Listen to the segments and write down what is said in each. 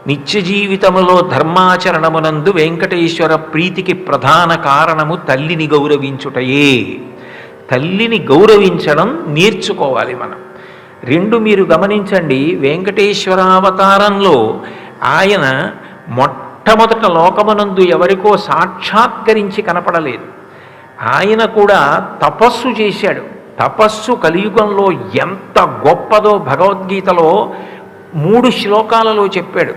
నిత్య జీవితములో ధర్మాచరణమునందు వెంకటేశ్వర ప్రీతికి ప్రధాన కారణము తల్లిని గౌరవించుటయే. తల్లిని గౌరవించడం నేర్చుకోవాలి మనం. రెండు మీరు గమనించండి, వెంకటేశ్వరావతారంలో ఆయన మొట్టమొదట లోకమునందు ఎవరికో సాక్షాత్కరించి కనపడలేదు. ఆయన కూడా తపస్సు చేశాడు. తపస్సు కలియుగంలో ఎంత గొప్పదో భగవద్గీతలో 3 శ్లోకాలలో చెప్పాడు.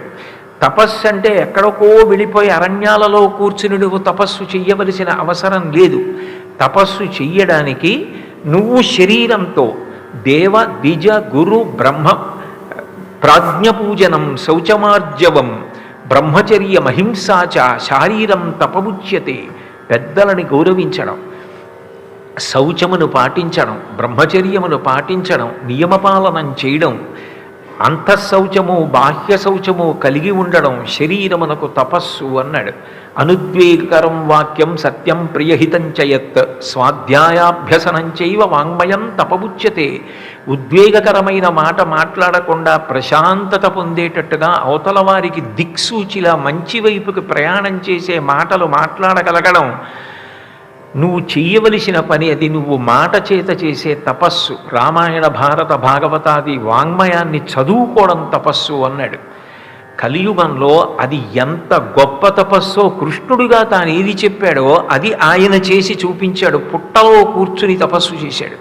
తపస్సు అంటే ఎక్కడికో వెళ్ళిపోయి అరణ్యాలలో కూర్చుని నువ్వు తపస్సు చెయ్యవలసిన అవసరం లేదు. తపస్సు చెయ్యడానికి నువ్వు శరీరంతో దేవ ద్విజ గురు బ్రహ్మ ప్రాజ్ఞపూజనం శౌచమార్జవం బ్రహ్మచర్యమహింసాచ శారీరం తపముచ్యతే. పెద్దలని గౌరవించడం, శౌచమును పాటించడం, బ్రహ్మచర్యమును పాటించడం, నియమపాలనం చేయడం, అంతఃశౌచము బాహ్య శౌచము కలిగి ఉండడం శరీరమునకు తపస్సు అన్నాడు. అనుద్వేగకరం వాక్యం సత్యం ప్రియహితం చయత్ స్వాధ్యాయాభ్యసనం చైవ వాంగ్మయం తపముచ్యతే. ఉద్వేగకరమైన మాట మాట్లాడకుండా ప్రశాంతత పొందేటట్టుగా అవతల వారికి దిక్సూచిలా మంచి వైపుకి ప్రయాణం చేసే మాటలు మాట్లాడగలగడం నువ్వు చెయ్యవలసిన పని. అది నువ్వు మాట చేత చేసే తపస్సు. రామాయణ భారత భాగవతాది వాంగ్మయాన్ని చదువుకోవడం తపస్సు అన్నాడు. కలియుగంలో అది ఎంత గొప్ప తపస్సో కృష్ణుడిగా తాను ఏది చెప్పాడో అది ఆయన చేసి చూపించాడు. పుట్టలో కూర్చుని తపస్సు చేశాడు.